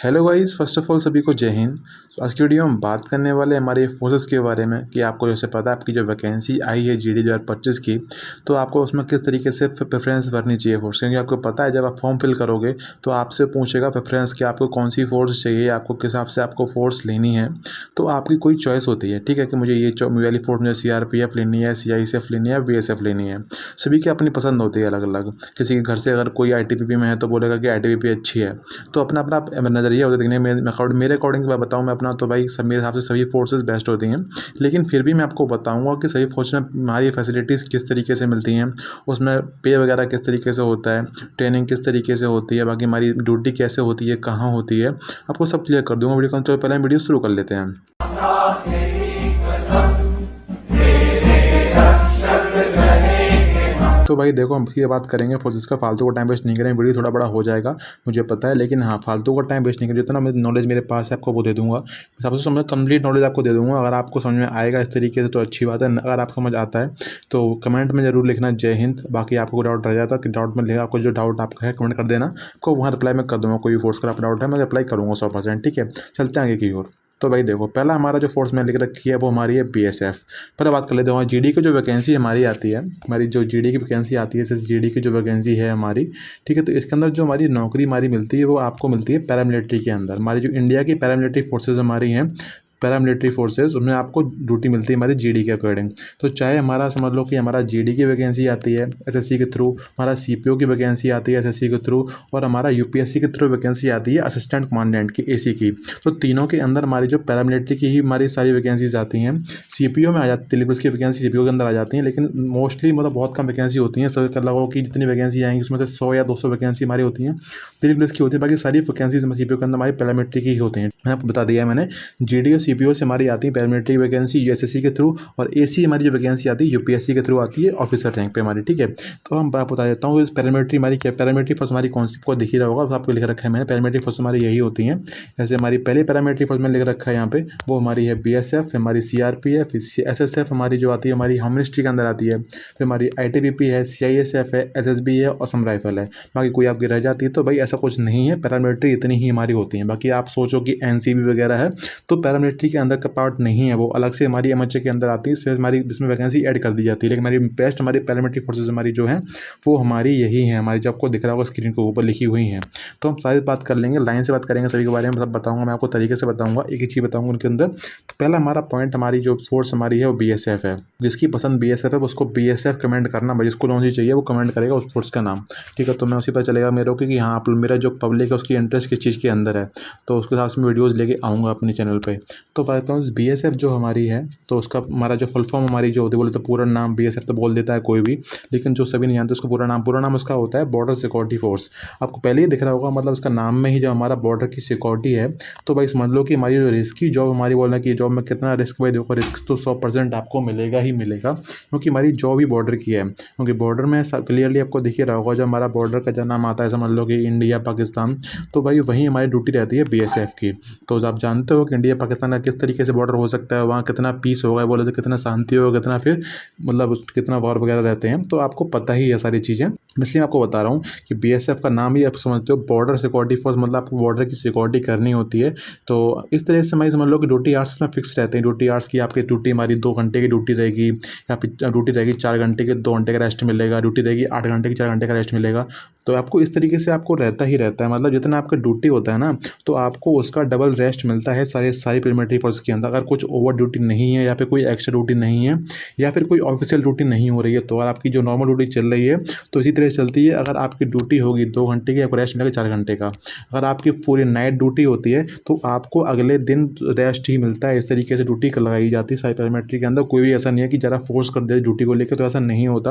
Hello guys, first of all सभी को जय हिंद। तो आज की वीडियो में बात करने वाले हमारे फोर्सेस के बारे में कि आपको जैसे पता है आपकी जो वैकेंसी आई है जीडी 2025 की, तो आपको उसमें किस तरीके से प्रेफरेंस भरनी चाहिए फोर्स, क्योंकि आपको पता है जब आप फॉर्म फिल करोगे तो आपसे पूछेगा प्रेफरेंस कि आपको कौन सी फोर्स चाहिए, आपको किस हिसाब से आपको फोर्स लेनी है। तो आपकी कोई चॉइस होती है, ठीक है, कि मुझे ये वाली फोर्स मुझे CRPF लेनी है, CISF लेनी है, BSF लेनी है। सभी की अपनी पसंद होती है अलग अलग। किसी के घर से अगर कोई ITBP में है तो बोलेगा कि ITBP अच्छी है। तो अपना अपना नज़रिया होता है देखने मेरे अकॉर्डिंग मैं बताऊँ मैं अपना, तो भाई सब मेरे हिसाब से सभी फोर्सेस बेस्ट होती हैं। लेकिन फिर भी मैं आपको बताऊंगा कि सभी फोर्स में हमारी फैसिलिटीज़ किस तरीके से मिलती हैं, उसमें पे वगैरह किस तरीके से होता है, ट्रेनिंग किस तरीके से होती है, बाकी हमारी ड्यूटी कैसे होती है, कहाँ होती है, आपको सब क्लियर कर दूंगा वीडियो। तो पहले वीडियो शुरू कर लेते हैं। तो भाई देखो, हम ये बात करेंगे फोर्सेस का, फालतू का टाइम वेस्ट नहीं करेंगे, वीडियो थोड़ा बड़ा हो जाएगा मुझे पता है, लेकिन हाँ फालतू का टाइम वेस्ट नहीं करेंगे। जितना नॉलेज मेरे पास है आपको वो दे दूंगा, सबसे समझ कंप्लीट नॉलेज आपको दे दूंगा। अगर आपको समझ में आएगा इस तरीके से तो अच्छी बात है, अगर आपको समझ आता है तो कमेंट में जरूर लिखना जय हिंद। बाकी आपको डाउट रह जाता है, डाउट में लिखा, आपको जो डाउट आपका है कमेंट कर देना, आपको वहाँ रिप्लाई मैं कर दूँगा। कोई फोर्स का आपका डाउट है मैं रिप्लाई करूँगा 100%, ठीक है। चलते हैं आगे की ओर। तो भाई देखो, पहला हमारा जो फोर्स में लिख रखी है वो हमारी है BSF। पहले बात कर लेते हैं GD की जो वैकेंसी हमारी आती है, हमारी जो GD की वैकेंसी आती है, जैसे GD की जो वैकेंसी है हमारी, ठीक है। तो इसके अंदर जो हमारी नौकरी हमारी मिलती है वो आपको मिलती है पैरामिलिट्री के अंदर। हमारी जो इंडिया की पैरामिलिट्री फोर्सेज हमारी हैं, पैरामिलिट्री फोर्सेज, उसमें आपको ड्यूटी मिलती है हमारी GD के अकॉर्डिंग। तो चाहे हमारा समझ लो कि हमारा GD की वैकेंसी आती है SSC के थ्रू, हमारा CPO की वैकेंसी आती है SSC के थ्रू, और हमारा UPSC के थ्रू वैकेंसी आती है असिस्टेंट कमांडेंट की AC की। तो तीनों के अंदर हमारी जो पैरामिलिट्री की ही हमारी सारी वैकेंसीज आती हैं। CPO में आ जाती है, पुलिस की वैकेंसी CPO के अंदर आ जाती हैं, लेकिन मोस्टली मतलब बहुत कम वैकेंसी होती हैं। सब कर लगाओ कि जितनी वैकेंसी आएंगी उसमें से 100 या 200 वैकेंसी हमारी होती हैं दिल्ली पुलिस की होती है। बाकी सारी वैकेंसीज CPO के अंदर हमारी पैरामिलिट्री की ही होती हैं। मैंने आपको बता दिया है मैंने, GD और CPO से हमारी आती है पैरामिलिट्री वैकेंसी USSC के थ्रू, और AC हमारी जो वैकेंसी आती है UPSC के थ्रू आती है ऑफिसर रैंक पे हमारी, ठीक है। तो हम बात बता देता हूँ इस पैरामिलिट्री हमारी क्या, पैरामिलिट्री फोर्स हमारी कौन सी को दिख ही रहा होगा, तो आपको लिख रखा है मैंने, पैरामिलिट्री फोर्स हमारी यही होती हैं। जैसे हमारी पहली पैरामिलिट्री फोर्स में लिख रखा है यहाँ पे, वो हमारी है BSF, हमारी CRPF, SSF हमारी जो आती है हमारी होम मिनिस्ट्री के अंदर आती है, फिर हमारी ITBP है, CISF है, SSB है, और असम राइफल है। बाकी कोई आपकी रह जाती है तो भाई ऐसा कुछ नहीं है, पैरामिलिट्री इतनी ही हमारी होती है। बाकी आप सोचो कि NCB वगैरह है तो पैरामिलिट्री के अंदर का पार्ट नहीं है, वो अलग से हमारी MHA के अंदर आती है, इससे हमारी इसमें वैकेंसी ऐड कर दी जाती है। लेकिन हमारी बेस्ट हमारी पैरामिलिट्री फोर्सेज हमारी जो हैं वो हमारी यही है, हमारी जो आपको दिख रहा होगा स्क्रीन के ऊपर लिखी हुई हैं। तो हम सारी बात कर लेंगे, लाइन से बात करेंगे, सभी के बारे में सब बताऊंगा मैं आपको, तरीके से बताऊंगा, एक ही चीज़ बताऊंगा उनके अंदर। तो पहला हमारा पॉइंट, हमारी जो फोर्स हमारी है वो BSF है। जिसकी पसंद BSF है उसको BSF कमेंट करना, भाई जिसको कौन सी चाहिए वो कमेंट करेगा उस फोर्स का नाम, ठीक है। तो मैं उसी पर चलेगा मेरे को कि हाँ आप मेरा जो पब्लिक है उसकी इंटरेस्ट किस चीज़ के अंदर है, तो उसके हिसाब से मैं वीडियोज़ लेके आऊँगा अपने चैनल पर। तो बताता हूँ BSF जो हमारी है, तो उसका हमारा जो फुल फॉर्म हमारी जो होती है, बोले तो पूरा नाम BSF तो बोल देता है कोई भी, लेकिन जो सभी नहीं जानते उसका पूरा नाम उसका होता है बॉर्डर सिक्योरिटी फोर्स। आपको पहले ही दिख रहा होगा, मतलब उसका नाम में ही जो हमारा बॉर्डर की सिक्योरिटी है। तो भाई समझ लो कि हमारी जो रिस्क की जॉब हमारी, बोलना कि जॉब में कितना रिस्क, भाई देखो रिस्क तो 100% आपको मिलेगा ही मिलेगा, क्योंकि हमारी जॉब ही बॉर्डर की है। क्योंकि बॉर्डर में क्लियरली आपको दिख ही रहा होगा, जब हमारा बॉर्डर का जो नाम आता है समझ लो कि इंडिया पाकिस्तान, तो भाई वहीं हमारी ड्यूटी रहती है BSF की। तो आप जानते हो कि इंडिया पाकिस्तान का किस तरीके से बॉर्डर हो सकता है, वहाँ कितना पीस होगा, बोले तो कितना शांति होगा, कितना फिर मतलब कितना वॉर वगैरह रहते हैं, तो आपको पता ही है सारी चीज़ें। इसलिए आपको बता रहा हूँ कि BSF का नाम ही आप समझते हो बॉर्डर सिक्योरिटी फोर्स, मतलब आपको बॉर्डर की सिक्योरिटी करनी होती है। तो इस तरह से मैं समझ लो कि ड्यूटी आवर्स में फिक्स रहते हैं। ड्यूटी आवर्स की आपकी ड्यूटी हमारी 2 घंटे की ड्यूटी रहेगी, या फिर ड्यूटी रहेगी 4 घंटे की 2 घंटे का रेस्ट मिलेगा, ड्यूटी रहेगी 8 घंटे की 4 घंटे का रेस्ट मिलेगा। तो आपको इस तरीके से आपको रहता ही रहता है, मतलब जितना आपका ड्यूटी होता है ना, तो आपको उसका डबल रेस्ट मिलता है सारी पैरामिलिट्री फोर्स के अंदर। अगर कुछ ओवर ड्यूटी नहीं है, या फिर कोई एक्स्ट्रा ड्यूटी नहीं है, या फिर कोई ऑफिशियल ड्यूटी नहीं हो रही है, तो अगर आपकी जो नॉर्मल ड्यूटी चल रही है तो इसी तरह से चलती है। अगर आपकी ड्यूटी होगी 2 घंटे की, आपको रेस्ट मिलेगा 4 घंटे का। अगर आपकी पूरी नाइट ड्यूटी होती है तो आपको अगले दिन रेस्ट ही मिलता है। इस तरीके से ड्यूटी लगाई जाती है सारी पैरामिलिट्री के अंदर। कोई भी ऐसा नहीं है कि ज़रा फोर्स कर दे ड्यूटी को लेकर, तो ऐसा नहीं होता।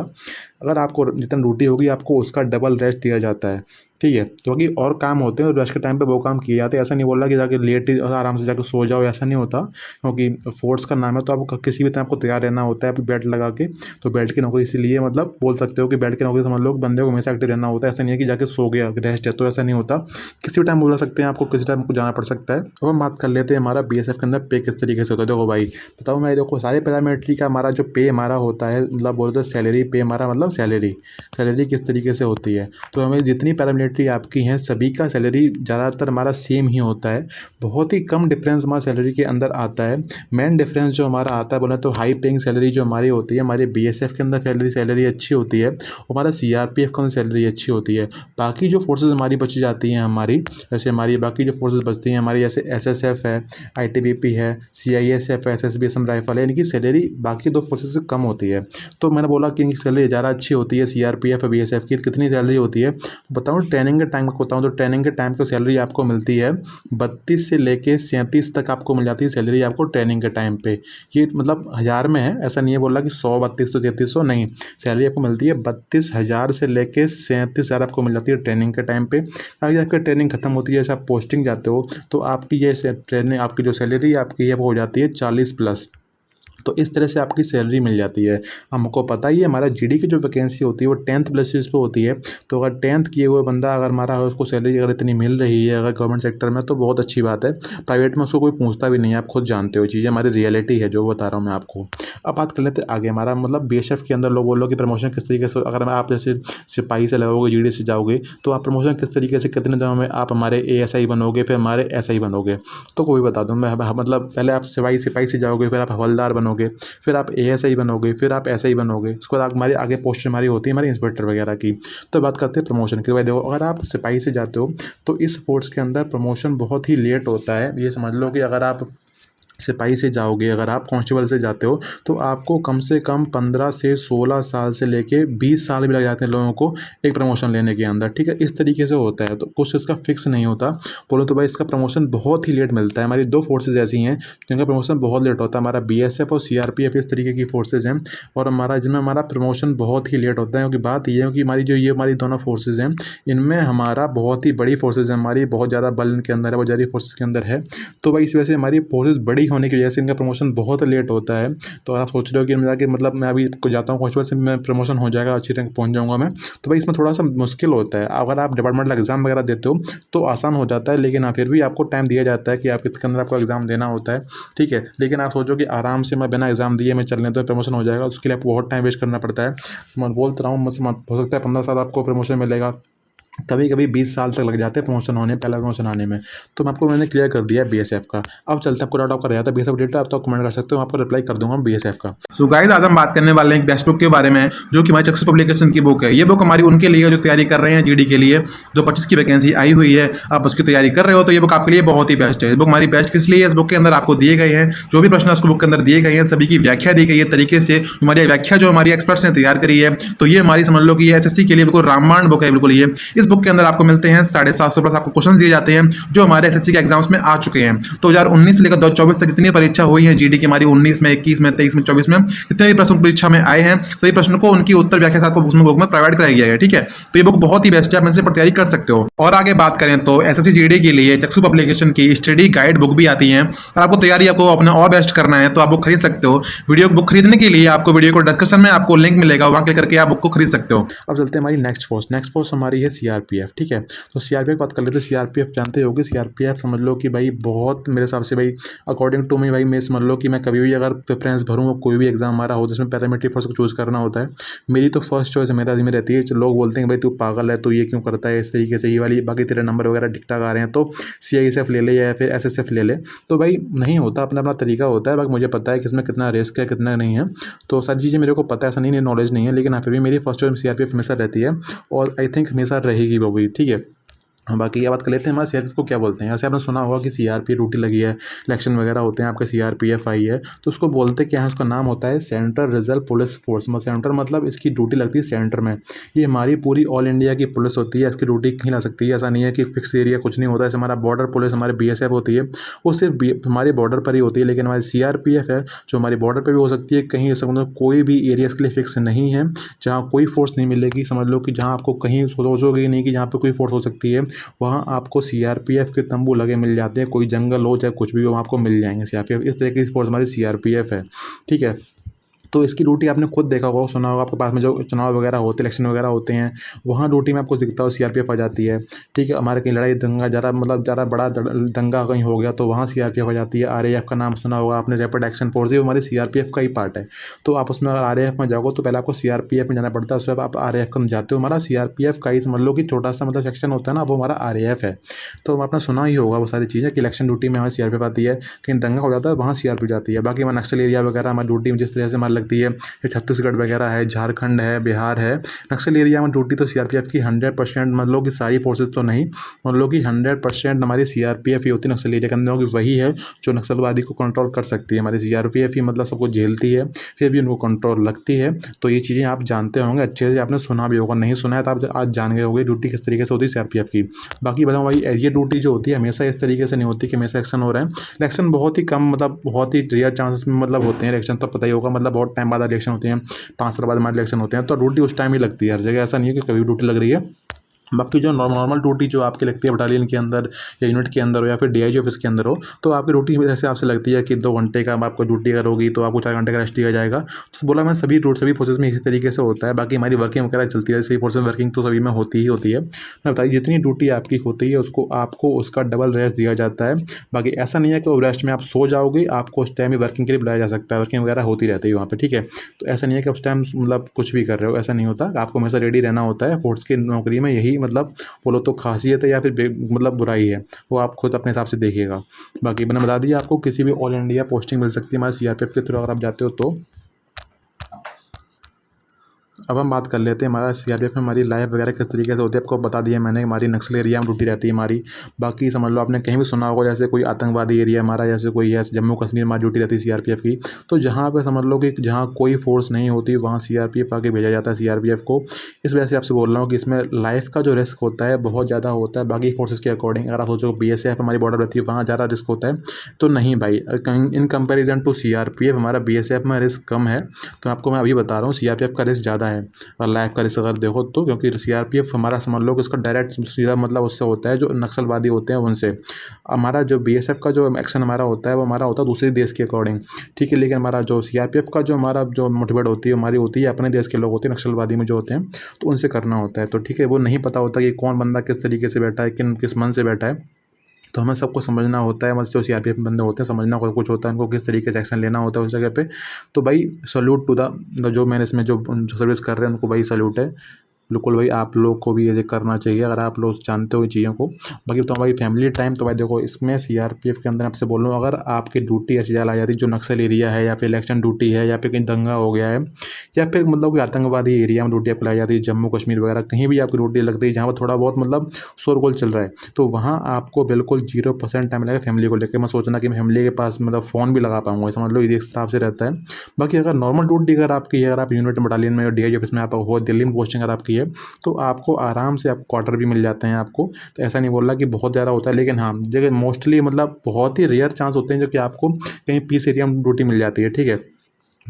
अगर आपको जितना ड्यूटी होगी आपको उसका डबल रेस्ट दिया जाता है, ठीक है। क्योंकि और काम होते हैं और रेस्ट के टाइम पे वो काम किए जाते हैं। ऐसा नहीं बोल रहा कि जाके लेट आराम से जाके सो जाओ, ऐसा नहीं होता। क्योंकि फोर्स का नाम है तो आपको किसी भी तरह आपको तैयार रहना होता है, बेल्ट लगा के। तो बेल्ट की नौकरी इसीलिए, मतलब बोल सकते हो कि बेल्ट की नौकरी समझ लो बंदे को हमेशा एक्टिव रहना होता है। ऐसा नहीं है कि जाके सो गया रेस्ट है, तो ऐसा नहीं होता। किसी भी टाइम बोला सकते हैं आपको, किसी टाइम आपको जाना पड़ सकता है। अब हम बात कर लेते हैं हमारा BSF के अंदर पे किस तरीके से होता है। देखो भाई बताओ मैं, देखो सारे पैरामिलिट्री का हमारा जो पे हमारा होता है, मतलब बोलते हैं सैलरी पे हमारा, मतलब सैलरी किस तरीके से होती है। तो हमें जितनी पैरामिलिट्री मिलिट्री आपकी हैं सभी का सैलरी ज़्यादातर हमारा सेम ही होता है, बहुत ही कम डिफरेंस हमारा सैलरी के अंदर आता है। मेन डिफरेंस जो हमारा आता है बोले तो हाई पेइंग सैलरी जो हमारी होती है, हमारे बीएसएफ के अंदर सैलरी अच्छी होती है, हमारा सीआरपीएफ के अंदर सैलरी अच्छी होती है। बाकी जो फोर्सेज हमारी बची जाती हैं हमारी, जैसे हमारी बाकी जो फोर्सेज बचती हैं हमारी, जैसे एसएसएफ है, आईटीबीपी है, सीआईएसएफ है, एसएसबी असम राइफल है, इनकी सैलरी बाकी दो फोर्सेज से कम होती है। तो मैंने बोला कि इनकी सैलरी ज़्यादा अच्छी होती है सीआरपीएफ और बीएसएफ की। कितनी सैलरी होती है बताऊँ? ट्रेनिंग के टाइम को बताऊँ तो ट्रेनिंग के टाइम को सैलरी आपको मिलती है 32 से लेके 37 तक आपको मिल जाती है सैलरी आपको ट्रेनिंग के टाइम पे। ये मतलब हज़ार में है, ऐसा नहीं है बोला कि 100 3200 3300, नहीं, सैलरी आपको मिलती है 32,000 से लेके 37,000 आपको मिल जाती है ट्रेनिंग के टाइम पे। अगर आपकी ट्रेनिंग खत्म होती है, जैसे आप पोस्टिंग जाते हो तो आपकी ये ट्रेनिंग आपकी जो सैलरी आपकी है वो हो जाती है 40+। तो इस तरह से आपकी सैलरी मिल जाती है। हमको पता ही है हमारा जीडी की जो वैकेंसी होती है वो 10th बेसिस पे होती है। तो अगर 10th किए हुए बंदा अगर हमारा है, उसको सैलरी अगर इतनी मिल रही है अगर गवर्नमेंट सेक्टर में, तो बहुत अच्छी बात है। प्राइवेट में उसको कोई पूछता भी नहीं है, आप खुद जानते हो, चीज़ें हमारी रियलिटी है जो बता रहा हूँ मैं आपको। अब बात कर लेते हैं आगे, हमारा मतलब बीएसएफ के अंदर लोग बोलो कि प्रमोशन किस तरीके से, अगर आप जैसे सिपाही से लगोगे जीडी से जाओगे तो आप प्रमोशन किस तरीके से, कितने दिनों में आप हमारे एएसआई बनोगे, फिर हमारे एसआई बनोगे। तो कोई बता दूँ मैं, मतलब पहले आप सिपाही से जाओगे, फिर आप हवलदार बनोगे, फिर आप एएसआई बनोगे, फिर आप एसआई बनोगे, उसके बाद हमारी आगे पोस्ट हमारी होती है हमारी इंस्पेक्टर वगैरह की। तो बात करते हैं प्रमोशन की। भाई देखो, अगर आप सिपाही से जाते हो तो इस फोर्स के अंदर प्रमोशन बहुत ही लेट होता है। ये समझ लो कि अगर आप सिपाही से जाओगे, अगर आप कांस्टेबल से जाते हो तो आपको कम से कम 15 से 16 साल से लेके 20 साल भी लग जाते हैं लोगों को एक प्रमोशन लेने के अंदर, ठीक है। इस तरीके से होता है, तो कुछ इसका फिक्स नहीं होता। बोलो तो भाई इसका प्रमोशन बहुत ही लेट मिलता है। हमारी दो फोर्सेज ऐसी हैं जिनका प्रमोशन बहुत लेट होता है, हमारा बीएसएफ और सीआरपीएफ, इस तरीके की फोर्सेज हैं और हमारा जिनमें हमारा प्रमोशन बहुत ही लेट होता है। क्योंकि बात ये है कि हमारी जो ये हमारी दोनों फोर्सेज हैं इनमें हमारा बहुत ही बड़ी फोर्सेज है, हमारी बहुत ज़्यादा बल इनके अंदर है, बहुत ज़्यादा फोर्सेज के अंदर है। तो भाई इस वजह से हमारी फोर्सेज बड़ी होने की वजह से इनका प्रमोशन बहुत लेट होता है। तो अगर आप सोच रहे हो कि मैं जाके मतलब मैं अभी जाता हूँ कांस्टेबल से मैं प्रमोशन हो जाएगा, अच्छी रैंक पहुँच जाऊँगा मैं, तो भाई इसमें थोड़ा सा मुश्किल होता है। अगर आप डिपार्टमेंटल एग्जाम वगैरह देते हो तो आसान हो जाता है, लेकिन हाँ फिर भी आपको टाइम दिया जाता है कि आप इसके अंदर आपको एग्जाम देना होता है, ठीक है। लेकिन आप सोचो कि आराम से मैं बिना एग्जाम दिए मैं चलने तो प्रमोशन हो जाएगा, उसके लिए आपको बहुत टाइम वेस्ट करना पड़ता है। मैं बोलता रहा हूँ, हो सकता है 15 साल आपको प्रमोशन मिलेगा, कभी कभी 20 साल तक लग जाते हैं प्रमोशन होने, पहला प्रमोशन आने में। तो मैंने क्लियर कर दिया है बीएसएफ का। अब चलते हैं, आपको डाउट कर रहा था बीएसएफ डेटा, आप तो कमेंट कर सकते हो, आपको रिप्लाई कर दूंगा बीएसएफ का। सो गाइस, आज हम बात करने वाले हैं एक बेस्ट बुक के बारे में जो कि हमारी चक्सू पब्लिकेशन की बुक है। ये बुक हमारी उनके लिए जो तैयारी कर रहे हैं जीडी के लिए, जो 25 की वैकेंसी आई हुई है, आप उसकी तैयारी कर रहे हो तो ये बुक आपके लिए बहुत ही बेस्ट है। इस बुक हमारी बेस्ट किस लिए? इस बुक के अंदर आपको दिए गए हैं जो भी प्रश्न उसको बुक के अंदर दिए गए हैं, सभी की व्याख्या दी गई है तरीके से। हमारी व्याख्या जो हमारी एक्सपर्ट्स ने तैयार करी है, तो ये हमारी समझ लो कि ये एसएससी के लिए बिल्कुल रामबाण बुक है बिल्कुल। ये इस बुक के अंदर आपको मिलते हैं 750 प्लस आपको क्वेश्चन दिए जाते हैं जो हमारे एसएससी के एग्जाम्स में आ चुके हैं। तो 2019 से लेकर 2024 तक जितनी परीक्षा हुई है जीडी की हमारी 19 में, 21 में, 23 में, 24 में, जितने भी प्रश्न परीक्षा में आए हैं सभी प्रश्नों को उनकी उत्तर व्याख्या आपको बुक में प्रोवाइड कराया गया है, ठीक है। तो ये बुक बहुत ही बेस्ट है, आप इनसे तैयारी कर सकते हो। और आगे बात करें तो एसएससी जीडी के लिए चक्सू पब्लिकेशन की स्टडी गाइड बुक भी आती है। और आपको तैयारी आपको अपने और बेस्ट करना है तो आप बुक खरीद सकते हो। वीडियो बुक खरीदने के लिए आपको वीडियो को डिस्क्रिप्शन में आपको लिंक मिलेगा, वहां क्लिक करके आप बुक को खरीद सकते हो। अब चलते हैं हमारी नेक्स्ट फोर्स हमारी है सीआरपीएफ, ठीक है। तो सीआरपीएफ बात कर लेते हैं। सीआरपीएफ जानते होगे, सीआरपीएफ समझ लो कि भाई बहुत मेरे हिसाब से भाई अकॉर्डिंग टू मी भाई मैं समझ लो कि मैं कभी भी अगर प्रेफरेंस भरूँ कोई भी एग्जाम हमारा हो जिसमें पैरामेट्रिक फोर्स को चूज़ करना होता है, मेरी तो फर्स्ट चॉइस मेरा में रहती है। लोग बोलते हैं भाई तू पागल है, तो ये क्यों करता है इस तरीके से, ये वाली बाकी तेरे नंबर वगैरह ठीक ठाक आ रहे हैं तो सीआईएसएफ ले ले या फिर एसएसएफ ले ले। तो भाई नहीं होता, अपना अपना तरीका होता है। बाकी मुझे पता है कि इसमें कितना रिस्क है कितना नहीं है, तो सारी चीज़ें मेरे को पता है, ऐसा नहीं नॉलेज नहीं है। लेकिन हाँ फिर भी मेरी फर्स्ट चॉइस सीआरपीएफ हमेशा रहती है और आई थिंक हमेशा रहेगी वो भी, ठीक है। बाकी ये बात कर लेते हैं हमारे सीआरपीएफ को क्या बोलते हैं। जैसे आपने सुना होगा कि सीआरपीएफ ड्यूटी लगी है, इलेक्शन वगैरह होते हैं, आपके सीआरपीएफ आई है तो उसको बोलते क्या है, उसका नाम होता है central reserve police force. Centre मतलब इसकी ड्यूटी लगती है सेंटर में। ये हमारी पूरी ऑल इंडिया की पुलिस होती है, इसकी ड्यूटी कहीं लग सकती है, ऐसा नहीं है कि फिक्स एरिया कुछ नहीं होता। जैसे हमारा बॉर्डर पुलिस हमारे बीएसएफ होती है वो सिर्फ हमारे बॉर्डर पर ही होती है, लेकिन हमारी सीआरपीएफ है जो हमारी बॉर्डर पर भी हो सकती है, कहीं ऐसा मतलब कोई भी एरिया इसके लिए फिक्स नहीं है जहाँ कोई फोर्स नहीं मिलेगी। समझ लो कि जहाँ आपको कहीं सोचोगे नहीं कि जहाँ पर कोई फोर्स हो सकती है, वहाँ आपको सीआरपीएफ के तंबू लगे मिल जाते हैं। कोई जंगल हो चाहे कुछ भी हो आपको मिल जाएंगे सीआरपीएफ। इस तरह की फोर्स हमारी सीआरपीएफ है, ठीक है। तो इसकी ड्यूटी आपने खुद देखा होगा, सुना होगा, आपके पास में जो चुनाव वगैरह होते, इलेक्शन वगैरह होते हैं, वहाँ ड्यूटी में आपको दिखता हो सीआरपीएफ आ जाती है। ठीक है, हमारे कहीं लड़ाई दंगा ज़रा मतलब ज़रा बड़ा दंगा कहीं हो गया तो वहाँ सीआरपीएफ आ जाती है। आरएएफ का नाम सुना होगा आपने, रैपिड एक्शन फोर्स, ये हमारी सीआरपीएफ का ही पार्ट है। तो आप उसमें अगर आरएएफ में जाओगे तो पहले आपको सीआरपीएफ में जाना पड़ता है, उसके बाद आप आरएएफ में जाते हो। हमारा सीआरपीएफ का ही समझ लो कि छोटा सा मतलब सेक्शन होता है ना, वो हमारा आरएएफ है। तो आपने सुना ही होगा वो सारी चीज़ें कि इलेक्शन ड्यूटी में हमारी सीआरपीएफ आती है, कहीं दंगा हो जाता है वहाँ सीआरपीएफ जाती है। बाकी हमारा नक्सल एरिया वगैरह हमारी ड्यूटी में जिस तरह से हमारी लगती है, छत्तीसगढ़ वगैरह है, झारखंड है, बिहार है, नक्सल एरिया में ड्यूटी तो सीआरपीएफ की 100% मतलब कि सारी फोर्सेस तो नहीं, मतलब कि 100% हमारी सीआरपीएफ ही होती है नक्सल एरिया के अंदर, क्योंकि वही है जो नक्सलवादी को कंट्रोल कर सकती है। हमारी सीआरपीएफ ही मतलब सबको झेलती है, फिर भी उनको कंट्रोल लगती है। तो ये चीज़ें आप जानते होंगे अच्छे से, आपने सुना भी होगा, नहीं सुना है तो आप आज जान गए होंगे ड्यूटी किस तरीके से होती है सीआरपीएफ की। बाकी बताऊँ भाई, ये ड्यूटी जो होती है हमेशा इस तरीके से नहीं होती कि हमेशा एक्शन हो रहा है। इलेक्शन बहुत ही कम, मतलब बहुत ही रेयर चांसेस में मतलब होते हैं इलेक्शन, तो पता ही होगा, मतलब बहुत टाइम बाद इलेक्शन होते हैं, 5 साल बाद हमारे इलेक्शन होते हैं, तो ड्यूटी उस टाइम ही लगती है हर जगह, ऐसा नहीं है कि कभी ड्यूटी लग रही है। बाकी जो नॉर्मल ड्यूटी जो आपकी लगती है बटालियन के अंदर या यूनिट के अंदर हो या फिर डीआईजी ऑफिस के अंदर हो, तो आपकी ड्यूटी इस हिसाब से लगती है कि 2 घंटे का आपको ड्यूटी अगर होगी तो आपको 4 घंटे का रेस्ट दिया जाएगा। तो बोला मैं सभी फोर्सेज में इसी तरीके से होता है। बाकी हमारी वर्किंग वगैरह चलती है, सही फोर्सेज वर्किंग तो सभी में होती ही होती है। मैं बताइए, जितनी ड्यूटी आपकी होती है उसको आपको उसका डबल रेस्ट दिया जाता है। बाकी ऐसा नहीं है कि रेस्ट में आप सो जाओगे, आपको उस टाइम में वर्किंग के लिए बुलाया जा सकता है, वर्किंग वगैरह होती रहती है वहाँ पर। ठीक है, तो ऐसा नहीं है कि उस टाइम मतलब कुछ भी कर रहे हो, ऐसा नहीं होता। आपको हमेशा रेडी रहना होता है। फोर्स की नौकरी में यही मतलब बोलो तो खासियत है या फिर मतलब बुराई है, वो आप खुद अपने हिसाब से देखिएगा। बाकी मैंने बता दिया आपको, किसी भी ऑल इंडिया पोस्टिंग मिल सकती है हमारे सीआरपीएफ के थ्रू अगर आप जाते हो तो। अब हम बात कर लेते हैं हमारा सीआरपीएफ में हमारी लाइफ वगैरह किस तरीके से होती है। आपको बता दिया मैंने, हमारी नक्सल एरिया में ड्यूटी रहती है हमारी। बाकी समझ लो आपने कहीं भी सुना होगा जैसे कोई आतंकवादी एरिया हमारा, जैसे कोई है जम्मू कश्मीर में ड्यूटी रहती है सीआरपीएफ की, तो जहाँ पे समझ लो कि जहाँ कोई फोर्स नहीं होती वहाँ सीआरपीएफ आके भेजा जाता है सीआरपीएफ को। इस वजह से आपसे बोल रहा हूँ कि इसमें लाइफ का जो रिस्क होता है बहुत ज़्यादा होता है बाकी फोर्सेज के अकॉर्डिंग। अगर आप सोचो बीएसएफ हमारी बॉर्डर रहती है वहाँ ज़्यादा रिस्क होता है, तो नहीं भाई, इन कंपेरिजन टू सीआरपीएफ हमारा बीएसएफ में रिस्क कम है। तो आपको मैं अभी बता रहा हूँ सीआरपीएफ का रिस्क ज़्यादा है और लाइफ का रिस्क अगर देखो तो, क्योंकि सीआरपीएफ हमारा समझ लो कि उसका डायरेक्ट सीधा मतलब उससे होता है जो नक्सलवादी होते हैं उनसे। हमारा जो बीएसएफ का जो एक्शन हमारा होता है वो हमारा होता है दूसरे देश के अकॉर्डिंग। ठीक है, लेकिन हमारा जो सीआरपीएफ का जो हमारा जो मोटिवेट होती है हमारी होती है अपने देश के लोग होते हैं नक्सलवादी में जो होते हैं, तो उनसे करना होता है। तो ठीक है, वो नहीं पता होता कि कौन बंदा किस तरीके से बैठा है, किस मन से बैठा है, तो हमें सबको समझना होता है। मतलब जो सीआरपीएफ बंदे होते हैं समझना कुछ होता है, उनको किस तरीके से एक्शन लेना होता है उस जगह पे। तो भाई सल्यूट टू द जो मैंने इसमें जो सर्विस कर रहे हैं उनको भाई सल्यूट है। बिल्कुल भाई, आप लोग को भी ये करना चाहिए अगर आप लोग जानते हो चीज़ों को। बाकी तो भाई फैमिली टाइम, तो भाई देखो इसमें सीआरपीएफ के अंदर आपसे बोल रहा हूँ, अगर आपकी ड्यूटी ऐसी जगह आ जाती है जो नक्सल एरिया है या फिर इलेक्शन ड्यूटी है या फिर कहीं दंगा हो गया है या फिर मतलब कि आतंकवादी एरिया में ड्यूटी आपको लाई जाती है, जम्मू कश्मीर वगैरह कहीं भी आपकी ड्यूटी लगती है जहाँ पर थोड़ा बहुत मतलब शोरगोल चल रहा है, तो वहाँ आपको बिल्कुल 0% टाइम लगेगा फैमिली को लेकर। मैं सोचना कि मैं फैमिली के पास मतलब फ़ोन भी लगा पाऊँगा, समझ लो ये इस तरह से रहता है। बाकी अगर नॉर्मल ड्यूटी अगर आपकी है, अगर आप यूनिट बटालियन में डीआईजी ऑफिस में आप हो, दिल्ली में पोस्टिंग अगर आपकी है, तो आपको आराम से आप क्वार्टर भी मिल जाते हैं आपको। तो ऐसा नहीं बोल रहा कि बहुत ज़्यादा होता है, लेकिन हाँ जगह मोस्टली मतलब बहुत ही रेयर चांस होते हैं जो कि आपको कहीं पीस एरिया में ड्यूटी मिल जाती है। ठीक है,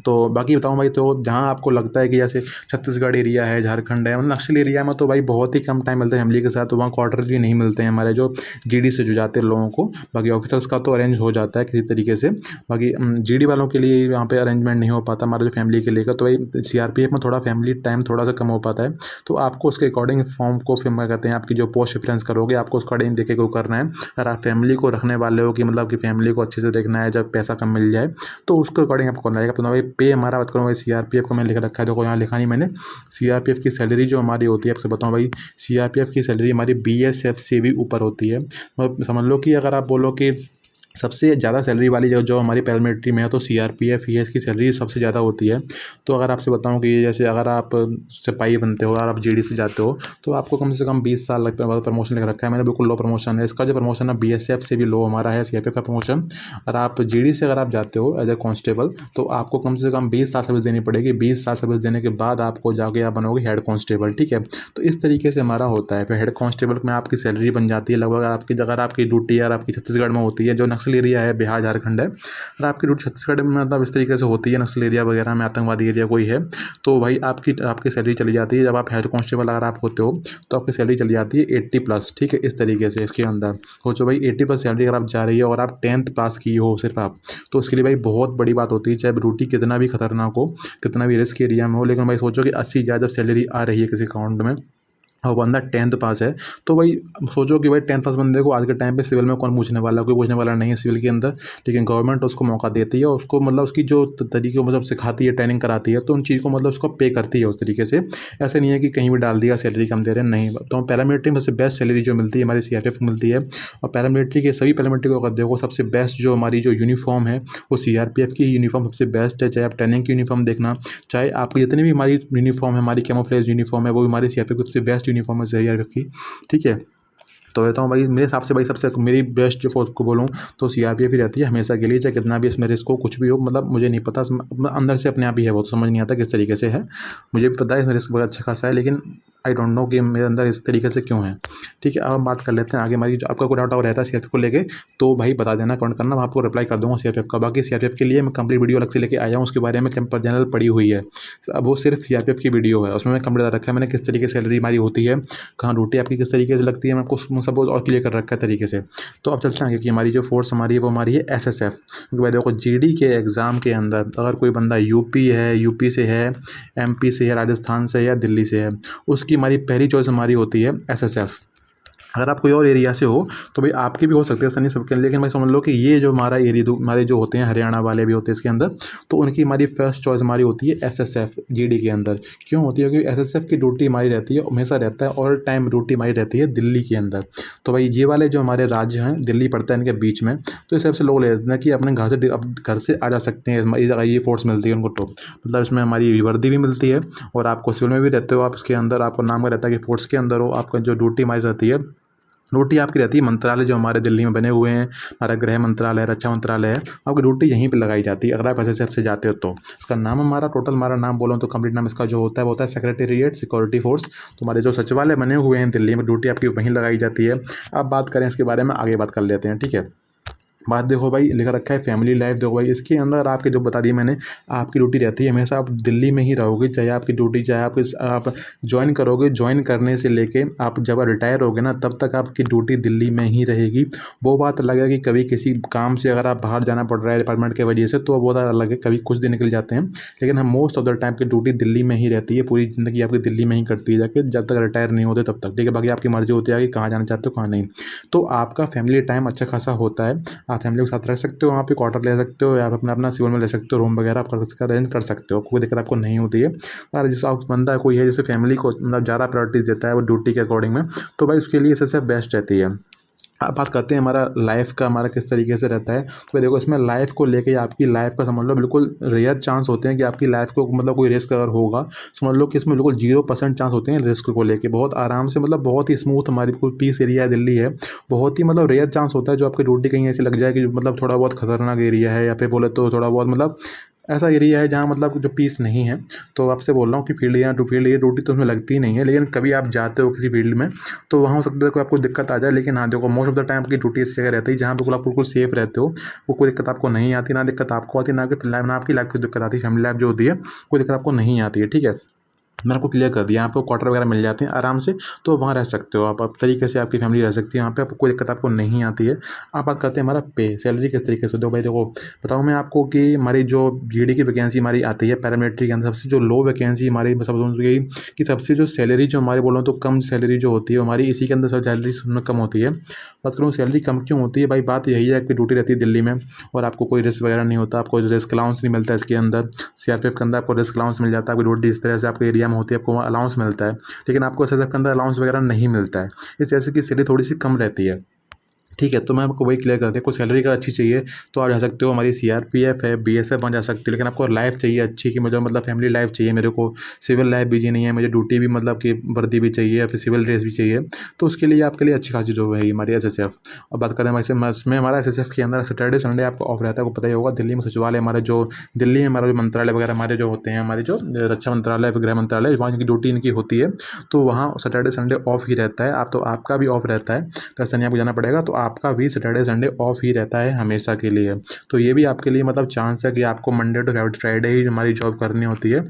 तो बाकी बताऊँ भाई, तो जहाँ आपको लगता है कि जैसे छत्तीसगढ़ एरिया है, झारखंड है, मतलब नक्सल एरिया में तो भाई बहुत ही कम टाइम मिलता है फैमिली के साथ, तो वहाँ क्वार्टर भी नहीं मिलते हैं हमारे जो जीडी से जो जाते हैं लोगों को। बाकी ऑफिसर्स का तो अरेंज हो जाता है किसी तरीके से, बाकी जीडी वालों के लिए यहाँ पे अरेंजमेंट नहीं हो पाता हमारे जो फैमिली के लिए का। तो भाई सीआरपीएफ में थोड़ा फैमिली टाइम थोड़ा सा कम हो पाता है, तो आपको उसके अकॉर्डिंग फॉर्म को फिर मैं कहते हैं आपकी जो पोस्ट रेफरेंस करोगे आपको उसका अकॉर्डिंग देखे को करना है। अगर आप फैमिली को रखने वाले हो कि मतलब कि फैमिली को अच्छे से देखना है, जब पैसा कम मिल जाए तो उसके अकॉर्डिंग आपको करना है। तो भाई पे हमारा बात करूँ, सीआरपीएफ को मैं लिख रखा है, देखो यहाँ लिखा नहीं मैंने। सीआरपीएफ की सैलरी जो हमारी होती है आपसे बताऊँ भाई, सीआरपीएफ की सैलरी हमारी बीएसएफ से भी ऊपर होती है। मतलब समझ लो कि अगर आप बोलो कि सबसे ज़्यादा सैलरी वाली जो हमारी पैरामिलिट्री में है तो सीआरपीएफ ही है, इसकी सैलरी सबसे ज़्यादा होती है। तो अगर आपसे बताऊं कि जैसे अगर आप सिपाही बनते हो और आप जीडी से जाते हो तो आपको कम से कम 20 साल लगता है प्रमोशन लेकर रखा है मैंने, बिल्कुल लो प्रमोशन है इसका। जो प्रमोशन है बीएसएफ से भी लो हमारा है सीआरपीएफ का प्रमोशन। और आप जीडी से अगर आप जाते हो एज ए कांस्टेबल तो आपको कम से कम 20 साल सर्विस देनी पड़ेगी। 20 साल सर्विस देने के बाद आपको जाके आप बनोगे हेड कांस्टेबल। ठीक है, तो इस तरीके से हमारा होता है। फिर हेड कांस्टेबल में आपकी सैलरी बन जाती है लगभग, आपकी अगर आपकी ड्यूटी यार आपकी छत्तीसगढ़ में होती है, जो नक्सल नक्सल एरिया है, बिहार झारखंड है, और आपकी ड्यूटी छत्तीसगढ़ में मतलब इस तरीके से होती है, नक्सल एरिया वगैरह में आतंकवादी एरिया कोई है, तो भाई आपकी सैलरी चली जाती है। जब आप हेड कांस्टेबल अगर आप होते हो तो आपकी सैलरी चली जाती है 80+, ठीक है, इस तरीके से। इसके अंदर सोचो भाई 80+ सैलरी अगर आप जा रही है और आप 10th पास की हो सिर्फ आप, तो उसके लिए भाई बहुत बड़ी बात होती है, चाहे ड्यूटी कितना भी खतरनाक हो, कितना भी रिस्क एरिया में हो, लेकिन भाई सोचो कि 80,000 जब सैलरी आ रही है किसी अकाउंट में और बंदा 10th पास है, तो भाई सोचो कि भाई 10th पास बंदे को आज के टाइम पे सिविल में कौन पूछने वाला है, कोई पूछने वाला नहीं है सिविल के अंदर। लेकिन गवर्नमेंट उसको मौका देती है, उसको मतलब उसकी जो तरीके मतलब सिखाती है, ट्रेनिंग कराती है, तो उन चीज़ को मतलब उसको पे करती है उस तरीके से। ऐसे नहीं है कि कहीं भी डाल दिया सैलरी कम दे रहे हैं, नहीं। तो पैरामिलिट्री में सबसे बेस्ट सैलरी जो मिलती है हमारी CRPF को मिलती है। और पैरामिलिट्री के सभी पैरामिलिट्री को अगर देखो, सबसे बेस्ट जो हमारी जो यूनिफॉर्म है वो CRPF की यूनिफॉर्म सबसे बेस्ट है। चाहे आप ट्रेनिंग की यूनिफॉर्म देखना, चाहे आपकी जितनी भी हमारी यूनिफॉर्म है, हमारी कैमोफ्लेज यूनिफॉर्म है, वो हमारी CRPF की सबसे बेस्ट यूनिफॉर्म है CRPF की, ठीक है। तो कहता हूँ भाई मेरे हिसाब से भाई सबसे मेरी बेस्ट जो फोर्स को बोलूँ तो CRPF ही रहती है हमेशा के लिए, चाहे कितना भी इसमें रिस्क हो, कुछ भी हो, मतलब मुझे नहीं पता, अंदर से अपने आप ही है, वो तो समझ नहीं आता किस तरीके से है। मुझे भी पता है इसमें रिस्क बहुत अच्छा खासा है, लेकिन आई डोंट नो कि मेरे अंदर इस तरीके से क्यों है, ठीक है। अब हम बात कर लेते हैं आगे। हमारी जो आपका कोई डाउट और रहता है CRPF को लेके, तो भाई बता देना, कमेंट करना, मैं आपको रिप्लाई कर दूँगा CRPF का। बाकी CRPF के लिए मैं कंप्लीट वीडियो अलग से लेके आया हूँ, उसके बारे में कैंपर जनरल पड़ी हुई है। अब वो सिर्फ CRPF की वीडियो है, उसमें मैं कंप्लीट बता रखा है मैंने किस तरीके से सैलरी हमारी होती है, कहाँ ड्यूटी आपकी किस तरीके से लगती है, मैं आपको सपोज और क्लियर कर रखा है तरीके से। तो अब चलते हैं आगे कि हमारी जो फोर्स हमारी है वो हमारी है SSF। क्योंकि भाई देखो GD के एग्ज़ाम के अंदर अगर कोई बंदा यूपी है, यूपी से है, MP से है, राजस्थान से या दिल्ली से है, उसकी हमारी पहली चॉइस हमारी होती है SSF। अगर आप कोई और एरिया से हो तो भाई आपके भी हो सकते हैं, ऐसा नहीं सबके, लेकिन भाई समझ लो कि ये जो हमारा एरिया हमारे जो होते हैं हरियाणा वाले भी होते हैं इसके अंदर, तो उनकी हमारी फर्स्ट चॉइस हमारी होती है SSF GD के अंदर। क्यों होती है? क्योंकि SSF की ड्यूटी हमारी रहती है, हमेशा रहता है, ऑल टाइम ड्यूटी हमारी रहती है दिल्ली के अंदर। तो भाई ये वाले जो हमारे राज्य हैं, दिल्ली पड़ता है इनके बीच में, तो इस हिसाब से लोग ले लेते हैं कि अपने घर से आ जा सकते हैं, अगर ये फोर्स मिलती है उनको, तो मतलब इसमें हमारी वर्दी भी मिलती है और आपको सिविल में भी रहते हो आप, इसके अंदर आपको नाम का रहता है कि फोर्स के अंदर हो, आपका जो ड्यूटी हमारी रहती है, ड्यूटी आपकी रहती है मंत्रालय जो हमारे दिल्ली में बने हुए हैं, हमारा गृह मंत्रालय, रक्षा मंत्रालय है, आपकी ड्यूटी यहीं पे लगाई जाती है अगर आप SSF से जाते हो तो। इसका नाम हमारा टोटल हमारा नाम बोलो तो कंप्लीट नाम इसका जो होता है वो होता है सेक्रेटेरिएट सिक्योरिटी फोर्स। तो हमारे जो सचिवालय बने हुए हैं दिल्ली में, ड्यूटी आपकी वहीं लगाई जाती है। अब बात करें इसके बारे में, आगे बात कर लेते हैं, ठीक है। बात देखो भाई लिखा रखा है फैमिली लाइफ। देखो भाई इसके अंदर आपके जो बता दी मैंने, आपकी ड्यूटी रहती है हमेशा आप दिल्ली में ही रहोगे, चाहे आपकी ड्यूटी चाहे आप ज्वाइन करोगे, ज्वाइन करने से लेके आप जब रिटायर होगे ना तब तक आपकी ड्यूटी दिल्ली में ही रहेगी। वो बात अलग है कि कभी किसी काम से अगर आप बाहर जाना पड़ रहा है डिपार्टमेंट की वजह से, तो वो बात अलग है, कभी कुछ दिन निकल जाते हैं, लेकिन हम मोस्ट ऑफ द टाइम की ड्यूटी दिल्ली में ही रहती है, पूरी ज़िंदगी आपकी दिल्ली में ही करती है जाके, जब तक रिटायर नहीं होते तब तक, ठीक है। बाकी आपकी मर्जी होती है कि कहाँ जाना चाहते हो कहाँ नहीं। तो आपका फैमिली टाइम अच्छा खासा होता है, आप फैमिली के साथ रह सकते हो, वहाँ पे क्वार्टर ले सकते हो, या आप अपना अपना सिविल में ले सकते हो, रूम वगैरह आप अरेंज कर सकते हो, कोई दिक्कत आपको नहीं होती है। और जिस आप बंदा कोई है जैसे फैमिली को मतलब ज़्यादा प्रायोरिटी देता है वो ड्यूटी के अकॉर्डिंग में, तो भाई उसके लिए सबसे बेस्ट रहती है। अब बात करते हैं हमारा लाइफ का, हमारा किस तरीके से रहता है। तो देखो इसमें लाइफ को लेके आपकी लाइफ का समझ लो बिल्कुल रेयर चांस होते हैं कि आपकी लाइफ को मतलब कोई रिस्क अगर होगा, समझ लो कि इसमें बिल्कुल 0% चांस होते हैं रिस्क को लेके। बहुत आराम से मतलब बहुत ही स्मूथ हमारी बिल्कुल पीस एरिया है दिल्ली है, बहुत ही मतलब रेयर चांस होता है जो आपकी ड्यूटी कहीं ऐसी लग जाए कि मतलब थोड़ा बहुत खतरनाक एरिया है, या फिर बोले तो थोड़ा बहुत मतलब ऐसा एरिया है जहाँ मतलब जो पीस नहीं है। तो आपसे बोल रहा हूँ कि फील्ड या टू फील्ड ये ड्यूटी तो उसमें लगती ही नहीं है, लेकिन कभी आप जाते हो किसी फील्ड में तो वहाँ हो सकता है कोई आपको दिक्कत आ जाए, लेकिन हाँ देखो मोस्ट ऑफ द टाइम आपकी ड्यूटी इस जगह रहती है जहाँ बिल्कुल आप बिल्कुल सेफ रहते हो, वो कोई दिक्कत आपको नहीं आती, ना दिक्कत आपको आती, ना आपकी लाइफ की दिक्कत आती, फैमिली लाइफ जो होती है कोई दिक्कत आपको नहीं आती है, ठीक है। मैंने आपको क्लियर कर दिया, यहाँ पे क्वार्टर वगैरह मिल जाते हैं आराम से, तो वहाँ रह सकते हो आप तरीके से, आपकी फैमिली रह सकती है यहाँ पे, आपको कोई दिक्कत आपको नहीं आती है। आप बात करते हैं हमारा पे, सैलरी किस तरीके से दो भाई। देखो बताऊँ मैं आपको कि हमारी जो GD की वैकेंसी हमारी आती है पैरामिलिट्री के अंदर, सबसे जो लो वैकेंसी हमारी यही कि सबसे जो सैलरी जो हमारे बोलो तो कम सैलरी जो होती है हमारी, इसी के अंदर सैलरी उसमें कम होती है। बात करूँ सैलरी कम क्यों होती है भाई, बात यही है आपकी ड्यूटी रहती है दिल्ली में और आपको कोई रिस्क वगैरह नहीं होता, आपको रिस्क अलाउंस नहीं मिलता इसके अंदर। CRPF के अंदर आपको रिस्क अलाउंस मिल जाता है, आपकी ड्यूटी इस तरह से आपके एरिया में होती है, आपको अलाउंस मिलता है, लेकिन आपको SSF के अंदर अलाउंस वगैरह नहीं मिलता है, इस वजह से कि सैलरी थोड़ी सी कम रहती है, ठीक है। तो मैं आपको वही क्लियर कर दिया, कोई सैलरी अगर अच्छी चाहिए तो आप जा सकते हो, हमारी CRPF है, BSF बन जा सकती है, लेकिन आपको लाइफ चाहिए अच्छी कि मुझे मतलब फैमिली लाइफ चाहिए, मेरे को सिविल लाइफ भी जीनी है, मुझे ड्यूटी भी मतलब कि वर्दी भी चाहिए या फिर सिविल ड्रेस भी चाहिए, तो उसके लिए आपके लिए अच्छी खासी जो है हमारी SSF। और बात करें इसमें हमारा SSF के अंदर सैटरडे संडे आपको ऑफ रहता है, आपको पता ही होगा। दिल्ली में सचिवालय हमारे जो दिल्ली में हमारा जो मंत्रालय वगैरह हमारे जो होते हैं, हमारे जो रक्षा मंत्रालय गृह मंत्रालय, वहाँ की ड्यूटी इनकी होती है, तो वहाँ सैटरडे संडे ऑफ ही रहता है। आप तो आपका भी ऑफ रहता है, तो ऐसा नहीं आपको जाना पड़ेगा, तो आपका भी सैटरडे संडे ऑफ ही रहता है हमेशा के लिए। तो ये भी आपके लिए मतलब चांस है कि आपको मंडे टू फ्राइडे ही हमारी जॉब करनी होती है।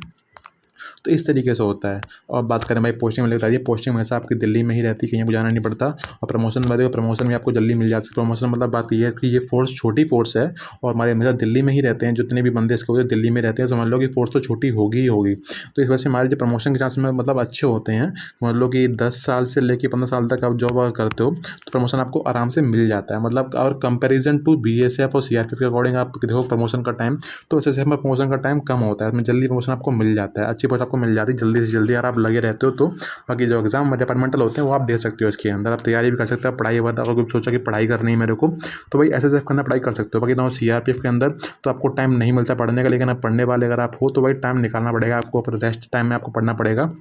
तो इस तरीके से होता है। और बात करें भाई पोस्टिंग वाले, बता दिए पोस्टिंग हमेशा आपकी दिल्ली में ही रहती है, कहीं को जाना नहीं पड़ता। और प्रमोशन वाले प्रमोशन भी आपको जल्दी मिल जाती है। प्रमोशन मतलब बात ये है कि ये फोर्स छोटी फोर्स है और हमारे हमेशा दिल्ली में ही रहते हैं, जितने भी बंदे इसके होते हैं दिल्ली में रहते हैं। तो मान लो कि फोर्स तो छोटी होगी ही होगी। तो इस वजह से हमारे जो प्रमोशन के चांस में मतलब अच्छे होते हैं। मान लो कि 10 साल से लेकर 15 साल तक आप जॉब अगर करते हो तो प्रमोशन आपको आराम से मिल जाता है। मतलब और कंपेरिजन टू बीएसएफ और सीआरपीएफ के अकॉर्डिंग आप देखो प्रमोशन का टाइम, तो एसएसएफ में प्रमोशन का टाइम कम होता है, इसमें जल्दी प्रमोशन आपको मिल जाता है, अच्छी पोस्ट आपको मिल जाती है जल्दी से जल्दी अगर आप लगे रहते हो तो। बाकी जो एग्जाम डिपार्टमेंटल होते हैं वो आप दे सकते हो, इसके अंदर आप तैयारी भी कर सकते हो। पढ़ाई वगैरह अगर कुछ सोचा कि पढ़ाई करनी है मेरे को, तो भाई एसएसएफ के अंदर पढ़ाई कर सकते हो। बाकी तो सीआरपीएफ के अंदर तो आपको टाइम नहीं मिलता पढ़ने का, लेकिन आप पढ़ने वाले अगर आप हो तो भाई टाइम निकालना पड़ेगा आपको, अपने रेस्ट टाइम में आपको पढ़ना पड़ेगा।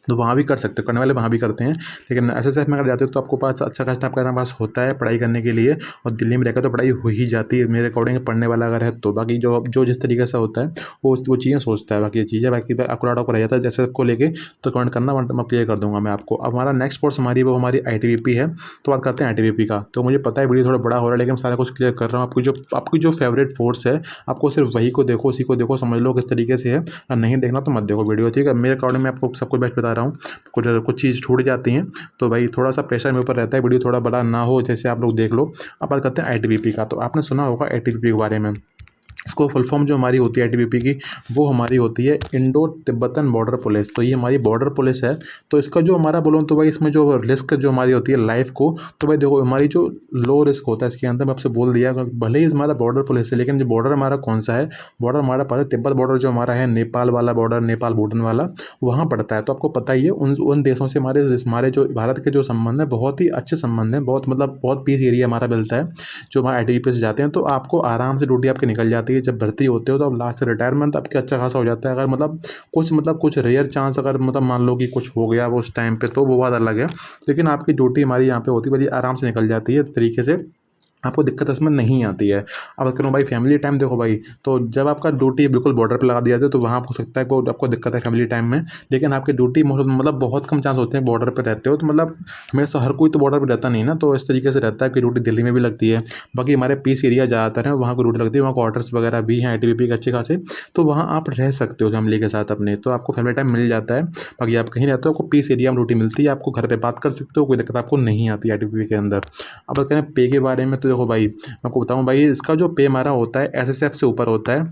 तो वहाँ भी कर सकते हो, करने वाले वहाँ भी करते हैं। लेकिन एसएसएफ में अगर जाते हो तो आपको पास अच्छा खासा आपका पास होता है पढ़ाई करने के लिए, और दिल्ली में रहकर तो पढ़ाई हो ही जाती है मेरे अकॉर्डिंग, पढ़ने वाला अगर है तो। बाकी जो जिस तरीके से होता है वो चीज़ें सोचता है, बाकी ये चीज़ें बाकी अकुराट रह जाता है जैसे को लेके। तो कमेंट करना मैं क्लियर कर दूंगा मैं आपको। अब हमारा नेक्स्ट कोर्स हमारी वो हमारी आईटीबीपी है। तो बात करते हैं आईटीबीपी का। तो मुझे पता है वीडियो थोड़ा बड़ा हो रहा है, लेकिन मैं सारा कुछ क्लियर कर रहा हूँ। आपकी जो फेवरेट फोर्स है आपको सिर्फ वही को देखो, उसी को देखो, समझ लो किस तरीके से है। और नहीं देखना तो मत देखो वीडियो, ठीक है। मेरे अकॉर्डिंग मैं आपको सबको बेस्ट बता रहा हूँ। कुछ चीज़ छूट जाती हैं तो भाई थोड़ा सा प्रेशर मेरे ऊपर रहता है, वीडियो थोड़ा बड़ा ना हो, जैसे आप लोग देख लो। अब बात करते हैं आईटीबीपी का। तो आपने सुना होगा आईटीबीपी के बारे में। इसको फुल फॉर्म जो हमारी होती है आईटीबीपी की, वो हमारी होती है इंडो तिब्बतन बॉर्डर पुलिस। तो ये हमारी बॉर्डर पुलिस है। तो इसका जो हमारा बोलूँ तो भाई इसमें जो रिस्क जो हमारी होती है लाइफ को, तो भाई देखो हमारी जो लो रिस्क होता है इसके अंदर, मैं आपसे बोल दिया भले ही हमारा बॉर्डर पुलिस है, लेकिन जो बॉर्डर हमारा कौन सा है, बॉर्डर हमारा पता है तिब्बत बॉर्डर जो हमारा है, नेपाल वाला बॉर्डर, नेपाल भूटान वाला वहाँ पड़ता है। तो आपको पता ही है उन देशों से हमारे जो भारत के जो संबंध है बहुत ही अच्छे संबंध हैं, बहुत मतलब बहुत पीस एरिया हमारा मिलता है। जो हमारे आईटीबीपी से जाते हैं तो आपको आराम से ड्यूटी आपकी निकल जाती है। जब भर्ती होते हो तो अब लास्ट रिटायरमेंट आपके अच्छा खासा हो जाता है। अगर कुछ रेयर चांस अगर मतलब मान लो कि कुछ हो गया वो उस टाइम पे, तो वो बात अलग है। लेकिन आपकी ड्यूटी हमारी यहाँ पे होती है, बड़ी आराम से निकल जाती है तरीके से, आपको दिक्कत इसमें नहीं आती है। अब करूँ भाई फैमिली टाइम, देखो भाई तो जब आपका ड्यूटी बिल्कुल बॉर्डर पे लगा दिया जाता है तो वहाँ हो सकता है कि आपको दिक्कत है फैमिली टाइम में। लेकिन आपकी ड्यूटी मतलब बहुत कम चांस होते हैं बॉर्डर पे रहते हो, तो मतलब हमेशा हर कोई तो बॉर्डर पे रहता नहीं ना। तो इस तरीके से रहता है कि ड्यूटी दिल्ली में भी लगती है। बाकी हमारे पीस एरिया ज़्यादातर है, वहाँ को ड्यूटी लगती है, वहाँ क्वार्टर्स वगैरह भी हैं आईटीबीपी के अच्छे खासे। तो वहाँ आप रह सकते हो फैमिली के साथ अपने, तो आपको फैमिली टाइम मिल जाता है। बाकी आप कहीं रहते हो आपको पीस एरिया में ड्यूटी मिलती है, आपको घर पर बात कर सकते हो, कोई दिक्कत आपको नहीं आती आईटीबीपी के अंदर। अब बात करें पे के बारे में, तो देखो भाई आपको बताऊं भाई इसका जो पे हमारा होता है एसएसएफ से ऊपर होता है,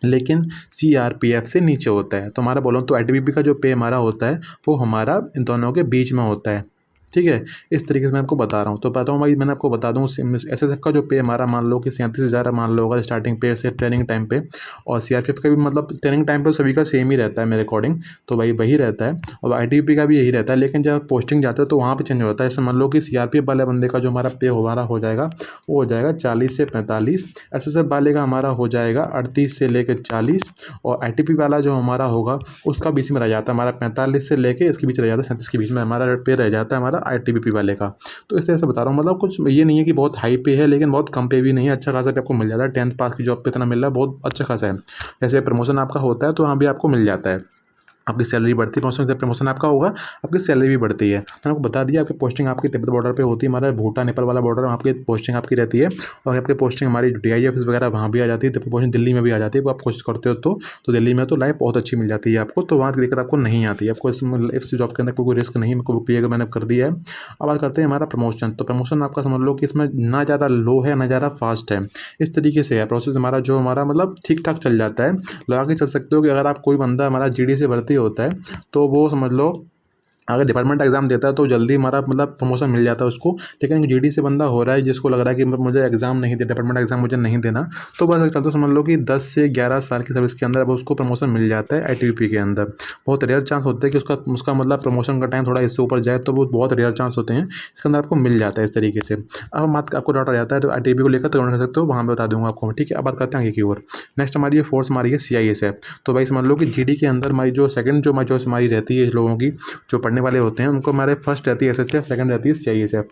लेकिन सीआरपीएफ से नीचे होता है। तो हमारा बोलो तो आईटीबीपी का जो पे हमारा होता है वो हमारा इन दोनों के बीच में होता है, ठीक है। इस तरीके से मैं आपको बता रहा हूँ। तो बताता हूँ भाई, मैंने आपको बता दूँ एसएसएफ का जो पे हमारा मान लो कि 37,000 मान लो अगर स्टार्टिंग पे से ट्रेनिंग टाइम पे, और सीआरपीएफ का भी मतलब ट्रेनिंग टाइम पे सभी का सेम ही रहता है मेरे अकॉर्डिंग, तो भाई वही रहता है। और आईटीबीपी का भी यही रहता है, लेकिन जब पोस्टिंग जाते हो तो वहाँ पर चेंज होता है। जैसे मान लो कि सीआरपीएफ वाले बंदे का जो हमारा पे हमारा हो जाएगा वो हो जाएगा 40 से 45, एसएसएफ वाले का हमारा हो जाएगा 38 से लेकर 40, और आईटीबी वाला जो हमारा होगा उसका बीच में रह जाता है हमारा 45 से लेके इसके बीच रह जाता है 37 के बीच में हमारा पे रह जाता है हमारा आईटीबीपी वाले का। तो इस तरह से बता रहा हूँ, मतलब कुछ ये नहीं है कि बहुत हाई पे है, लेकिन बहुत कम पे भी नहीं है, अच्छा खासा पे आपको मिल जाता है। 10th पास की जॉब पे इतना मिल रहा है, बहुत अच्छा खासा है। जैसे प्रमोशन आपका होता है तो वहाँ भी आपको मिल जाता है, आपकी सैलरी बढ़ती है। प्रमोशन से प्रमोशन आपका होगा, आपकी सैलरी भी बढ़ती है। मैंने आपको बता दिया आपकी पोस्टिंग आपकी तिब्बत बॉर्डर पे होती है, हमारा भूटान नेपाल वाला बॉर्डर वहाँ पे पोस्टिंग आपकी रहती है। और आपकी पोस्टिंग हमारी डीआई ऑफिस वगैरह वहाँ भी आ जाती है, तो पोस्टिंग दिल्ली में भी आ जाती है। आप कोशिश करते हो तो दिल्ली में तो लाइफ बहुत अच्छी मिल जाती है आपको, तो वहाँ की दिक्कत आपको नहीं आती है। आपको इस जॉब के अंदर कोई रिस्क नहीं, मेरे को क्लियर मैंने कर दिया है। अब बात करते हैं हमारा प्रमोशन। तो प्रमोशन आपका समझ लो कि इसमें ना ज़्यादा लो है ना ज़्यादा फास्ट है, इस तरीके से है प्रोसेस हमारा, जो हमारा मतलब ठीक ठाक चल जाता है। लगा के चल सकते हो कि अगर आप कोई बंदा हमारा जीडी से भर्ती होता है तो वो समझ लो अगर डिपार्टमेंट एग्जाम देता है तो जल्दी हमारा मतलब प्रमोशन मिल जाता है उसको। लेकिन जीडी से बंदा हो रहा है जिसको लग रहा है कि मुझे एग्जाम नहीं देना, डिपार्टमेंट एग्जाम मुझे नहीं देना, तो बस चलते समझ लो कि 10 से 11 साल की सर्विस के अंदर अब उसको प्रमोशन मिल जाता है आईटीबीपी के अंदर। बहुत रेयर चांस होते हैं कि उसका मतलब प्रमोशन का टाइम थोड़ा इससे ऊपर जाए, तो वो बहुत रेयर चांस होते हैं, इसके अंदर आपको मिल जाता है इस तरीके से। अब बात आपको डाउट आ जाता है तो आईटीबीपी को लेकर तो कर सकते हो, वहाँ बता दूंगा आपको, ठीक है। अब बात करते हैं आगे की ओर। नेक्स्ट हमारी ये फोर्स हमारी है सीआईएसएफ। तो भाई समझ लो कि जीडी के अंदर हमारी जो सेकंड जो हमारी रहती है लोगों की जो पढ़ने वाले होते हैं उनको हमारे फर्स्ट रहती है एसएसएफ, सेकंड रहती है सीआईएसएफ।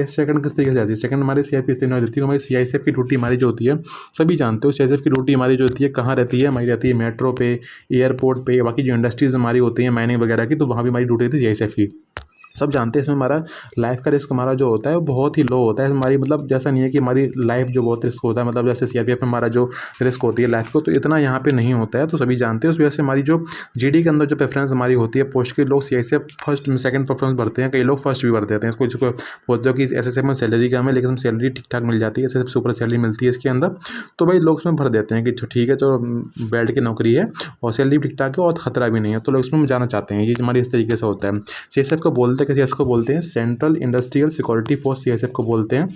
सेकंड किस तरीके से आती है, सेकंड हमारी सीआईएसएफ इस तरह रहती है। हमारी सीआईएसएफ की ड्यूटी हमारी जो होती है सभी जानते हो, सीआईएसएफ की ड्यूटी हमारी जो होती है कहाँ रहती है, हमारी रहती है मेट्रो पे, एयरपोर्ट पे, बाकी जो इंडस्ट्रीज़ हमारी होती हैं माइनिंग वगैरह की, तो वहाँ भी हमारी ड्यूटी रहती है सीआईएसएफ की। सब जानते हैं इसमें हमारा लाइफ का रिस्क हमारा जो होता है वो बहुत ही लो होता है हमारी, मतलब जैसा नहीं है कि हमारी लाइफ जो बहुत रिस्क होता है, मतलब जैसे सीआरपीएफ में हमारा जो रिस्क होती है लाइफ को, तो इतना यहाँ पे नहीं होता है। तो सभी जानते हैं, उस वजह से हमारी जो जीडी के अंदर जो प्रेफरेंस हमारी होती है पोस्ट के, लोग सीआईएसएफ फर्स्ट सेकंड प्रेफरेंस भरते हैं, कई लोग फर्स्ट भी भर देते हैं इसको, जिसको बोलते हो कि एसएसएफ में सैलरी कम है लेकिन सैलरी ठीक ठाक मिल जाती है, एसएसएफ से ऊपर सैलरी मिलती है इसके अंदर, तो भाई लोग इसमें भर देते हैं कि ठीक है चलो बेल्ट की नौकरी है और सैलरी ठीक ठाक है और खतरा भी नहीं है, तो लोग इसमें जाना चाहते हैं। ये हमारी इस तरीके से होता है। सीएसएफ को बोलते हैं, सीएसएफ को बोलते हैं central industrial security force, CSF को बोलते हैं।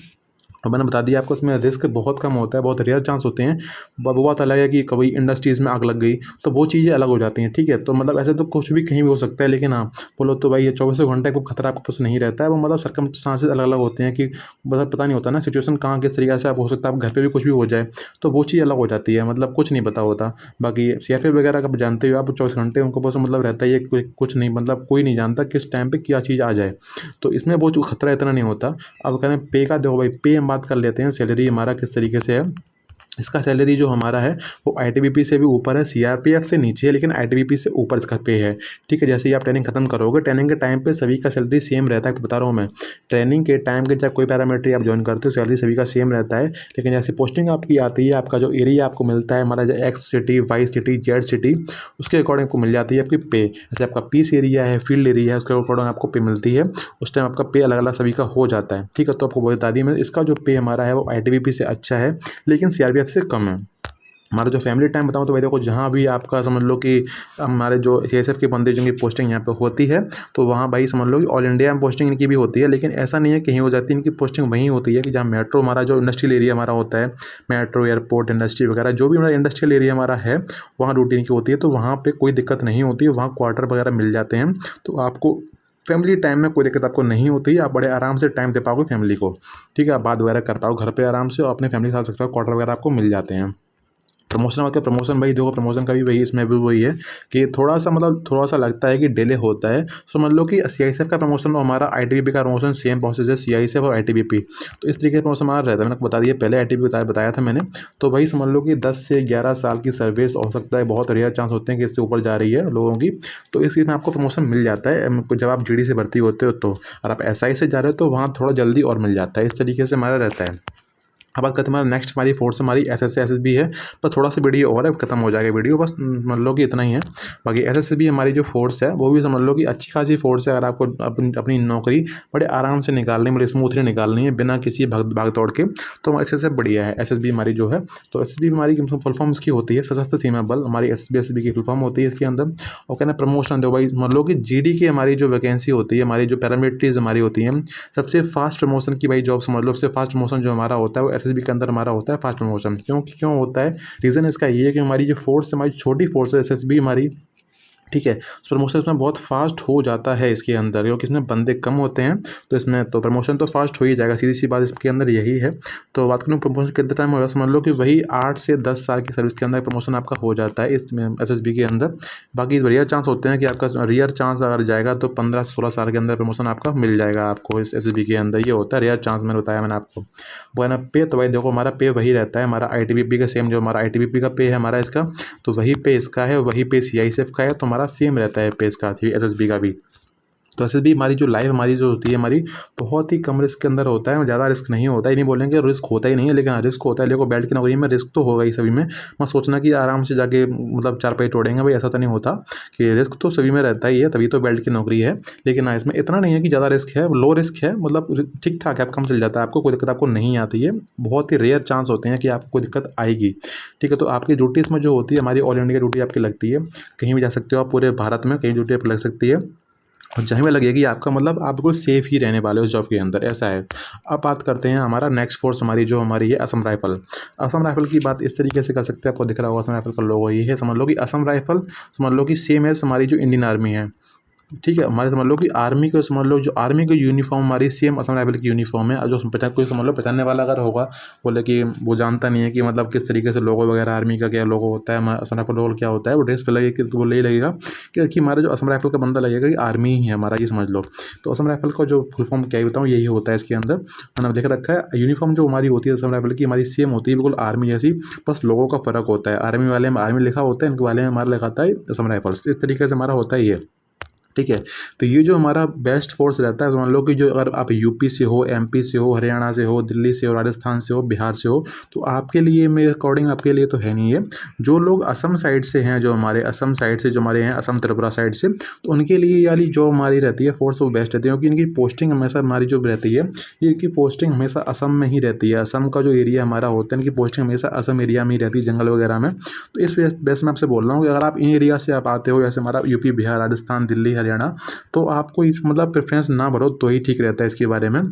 और मैंने बता दिया आपको इसमें रिस्क बहुत कम होता है, बहुत रेयर चांस होते हैं। वो बात अलग है कि कभी इंडस्ट्रीज़ में आग लग गई तो वो चीज़ें अलग हो जाती हैं, ठीक है। तो मतलब ऐसे तो कुछ भी कहीं भी हो सकता है, लेकिन हाँ बोलो तो भाई ये 24 घंटे को खतरा आपके पास नहीं रहता है। वो मतलब सर्कमस्टांसेस अलग अलग होते हैं कि मतलब पता नहीं होता ना सिचुएशन कहाँ किस तरीके से आप हो सकता है, आप घर पर भी कुछ भी हो जाए तो वो चीज़ अलग हो जाती है, मतलब कुछ नहीं पता होता। बाकी सीआरपीएफ वगैरह का जानते हो आप 24 घंटे उनको पास मतलब रहता है, ये कुछ नहीं, मतलब कोई नहीं जानता किस टाइम पर क्या चीज़ आ जाए, तो इसमें वो जो खतरा इतना नहीं होता। अब करें पे का, देखो भाई पे हम बात कर लेते हैं, सैलरी हमारा किस तरीके से है। इसका सैलरी जो हमारा है वो आईटीबीपी से भी ऊपर है, सीआरपीएफ से नीचे है, लेकिन आईटीबीपी से ऊपर इसका पे है, ठीक है। जैसे ही आप ट्रेनिंग खत्म करोगे, ट्रेनिंग के टाइम पे सभी का सैलरी सेम रहता है, बता रहा हूँ मैं। ट्रेनिंग के टाइम के चाहे कोई पैरामिलिट्री आप ज्वाइन करते हो सैलरी सभी का सेम रहता है, लेकिन जैसे पोस्टिंग आपकी आती है, आपका जो एरिया आपको मिलता है, हमारा जो X city, Y city, Z city, उसके अकॉर्डिंग आपको मिल जाती है आपकी पे। जैसे आपका पीस एरिया है, फील्ड एरिया है, उसके अकॉर्डिंग आपको पे मिलती है, उस टाइम आपका पे अलग अलग सभी का हो जाता है, ठीक है। तो आपको बता दी मैं, इसका जो पे हमारा है वो आईटीबीपी से अच्छा है लेकिन सीआरपीएफ से कम है। हमारा जो फैमिली टाइम बताऊँ तो भाई देखो, जहाँ भी आपका समझ लो कि हमारे जो सीएसएफ के बंदे जिनकी पोस्टिंग यहाँ पे होती है, तो वहाँ भाई समझ लो कि ऑल इंडिया में पोस्टिंग इनकी भी होती है, लेकिन ऐसा नहीं है कहीं हो जाती है, इनकी पोस्टिंग वहीं होती है कि जहाँ मेट्रो, हमारा जो इंडस्ट्रियल एरिया हमारा होता है, मेट्रो, एयरपोर्ट, इंडस्ट्री वगैरह जो भी हमारा इंडस्ट्रियल एरिया हमारा है, वहाँ ड्यूटी इनकी होती है, तो वहाँ पर कोई दिक्कत नहीं होती है, वहाँ क्वार्टर वगैरह मिल जाते हैं, तो आपको फैमिली टाइम में कोई दिक्कत आपको नहीं होती है, आप बड़े आराम से टाइम दे पाओगे फैमिली को, ठीक है। आप बात वगैरह कर पाओ घर पे आराम से और अपने फैमिली के साथ सकते हो, क्वार्टर वगैरह आपको मिल जाते हैं। प्रमोशन मतलब प्रमोशन भाई देखो, प्रमोशन का भी वही, इसमें भी वही है कि थोड़ा सा मतलब थोड़ा सा लगता है कि डिले होता है। समझ लो कि सीआईएसएफ का प्रमोशन और हमारा आईटीबीपी का प्रमोशन सेम प्रोसेस है, सीआईएसएफ और आईटीबीपी, तो इस तरीके का प्रमोशन हमारा रहता है। मैंने आपको बता दिया पहले, आईटीबीपी बताया था मैंने, तो भाई समझ लो कि 10 से 11 साल की सर्विस हो सकता है, बहुत रेयर चांस होते हैं कि इससे ऊपर जा रही है लोगों की, तो इस चीज़ में आपको प्रमोशन मिल जाता है जब आप जीडी से भर्ती होते हो। तो और आप एसआई से जा रहे हो तो वहाँ थोड़ा जल्दी और मिल जाता है, इस तरीके से हमारा रहता है। अब बात करते हैं हमारा नेक्स्ट, हमारी फोर्स हमारी एसएसबी है, पर थोड़ा सा वीडियो और है, खत्म हो जाएगा वीडियो, बस समझ लो कि इतना ही है। बाकी एसएसबी हमारी जो फोर्स है वो भी समझ लो कि अच्छी खासी फोर्स है। अगर आपको अपनी नौकरी बड़े आराम से निकालनी, बड़े स्मूथली निकालनी है बिना किसी भाग तोड़ के, तो हमारी एसएसबी बढ़िया है। एसएसबी हमारी जो है, तो एसएसबी हमारी फुल फॉर्म इसकी होती है सशस्त्र सीमा बल, हमारी एसएसबी की फुल फॉर्म होती है इसके अंदर। और कहना प्रमोशन दो भाई, समझ लो कि जीडी की हमारी जो वैकेंसी होती है, हमारी जो पैरामिलिट्रीज हमारी होती हैं, सबसे फास्ट प्रमोशन की भाई जॉब समझ लो, सबसे फास्ट प्रमोशन जो हमारा होता है वो एसएसबी के अंदर हमारा होता है फास्ट प्रमोशन। क्यों होता है, रीज़न इसका ये है कि हमारी जो फोर्स, हमारी छोटी फोर्स है एसएसबी हमारी, ठीक है, उस प्रमोशन इसमें बहुत फास्ट हो जाता है इसके अंदर, क्योंकि इसमें बंदे कम होते हैं, तो इसमें तो प्रमोशन तो फास्ट हो ही जाएगा, सीधी सी बात इसके अंदर यही है। तो बात करूँ प्रमोशन कितना टाइम होगा, समझ लो कि वही 8 से 10 साल की सर्विस के अंदर प्रमोशन आपका हो जाता है इसमें एसएसबी के अंदर। बाकी रेयर चांस होते हैं कि आपका रेयर चांस अगर जाएगा तो 15 से 16 साल के अंदर प्रमोशन आपका मिल जाएगा आपको इस एसएसबी के अंदर, ये होता है रेयर चांस, मैंने बताया मैंने आपको। वो है ना पे, तो भाई देखो हमारा पे वही रहता है, हमारा आईटीबीपी का सेम, जो हमारा आईटीबीपी का पे है हमारा इसका, तो वही पे इसका है, वही पे सीआईएसएफ का है, तो हमारा सेम रहता है पे इसका एसएसबी का भी। तो एसएसबी हमारी जो लाइफ हमारी जो होती है हमारी बहुत ही कम रिस्क के अंदर होता है, ज़्यादा रिस्क नहीं होता है, नहीं बोलेंगे रिस्क होता ही नहीं है, लेकिन हाँ रिस्क होता है। देखो बेल्ट की नौकरी में रिस्क तो होगा ही सभी में, मत सोचना कि आराम से जाके मतलब 4 पैसे तोड़ेंगे, भाई ऐसा तो नहीं होता, कि रिस्क तो सभी में रहता ही है, तभी तो बेल्ट की नौकरी है। लेकिन हाँ इसमें इतना नहीं है कि ज़्यादा रिस्क है, लो रिस्क है, मतलब ठीक ठाक है, आप कम चल जाता है, आपको कोई दिक्कत आपको नहीं आती है, बहुत ही रेयर चांस होते हैं कि आपको कोई दिक्कत आएगी, ठीक है। तो आपकी ड्यूटी इसमें जो होती है हमारी ऑल इंडिया ड्यूटी आपकी लगती है, कहीं भी जा सकते हो आप पूरे भारत में, कहीं ड्यूटी आपकी लग सकती है, और जहाँ में लगेगी आपका मतलब आप बिल्कुल सेफ़ ही रहने वाले हो उस जॉब के अंदर, ऐसा है। अब बात करते हैं हमारा नेक्स्ट फोर्स हमारी जो हमारी है असम राइफल। असम राइफल की बात इस तरीके से कर सकते हैं, आपको दिख रहा होगा असम राइफल का लोगो ये है, समझ लो कि असम राइफल समझ लो कि सेम है हमारी जो इंडियन आर्मी है, ठीक है। हमारे समझ लो कि आर्मी को समझ लो, जो आर्मी की यूनिफॉर्म हमारी सेम असम राइफल की यूनिफॉर्म है। जो कोई समझ लो पहचानने वाला अगर होगा, बोले कि वो जानता नहीं है कि मतलब किस तरीके से लोगो वगैरह आर्मी का क्या लोगो होता है, असम राइफल लोगो क्या होता है, वो ड्रेस पे लगे कि वो यही लगेगा कि हमारा जो असम राइफल का बंदा लगेगा कि आर्मी ही है हमारा, ये समझ लो। तो असम राइफल का जो फुल फॉर्म क्या ही बताऊँ, यही होता है इसके अंदर, मैंने देख रखा है। यूनिफॉर्म जो हमारी होती है असम राइफल की, हमारी सेम होती है बिल्कुल आर्मी जैसी, बस लोगों का फ़र्क होता है, आर्मी वाले में आर्मी लिखा होता है, इनके वाले में हमारा लिखा आता है असम राइफल्स, इस तरीके से हमारा होता ही है। ठीक है। तो ये जो हमारा बेस्ट फोर्स रहता है, मान लो कि जो अगर आप यूपी से हो, एमपी से हो, हरियाणा से हो, दिल्ली से हो, राजस्थान से हो, बिहार से हो, तो आपके लिए मेरे अकॉर्डिंग आपके लिए तो है नहीं है। जो लोग असम साइड से हैं, जो हमारे असम साइड से जो हमारे हैं, असम त्रिपुरा साइड से, तो उनके लिए ये वाली जो हमारी रहती है फोर्स वो बेस्ट रहती है, क्योंकि इनकी पोस्टिंग हमेशा हमारी जो रहती है, ये इनकी पोस्टिंग हमेशा असम में ही रहती है। असम का जो एरिया हमारा होता है, इनकी पोस्टिंग हमेशा असम एरिया में ही रहती है, जंगल वगैरह में। तो इस बेस में आपसे बोल रहा हूँ कि अगर आप इन एरिया से आप आते हो, जैसे हमारा यूपी, बिहार, राजस्थान, दिल्ली, हरियाणा, तो आपको इस मतलब प्रेफरेंस ना भरो तो ही ठीक रहता है इसके बारे में।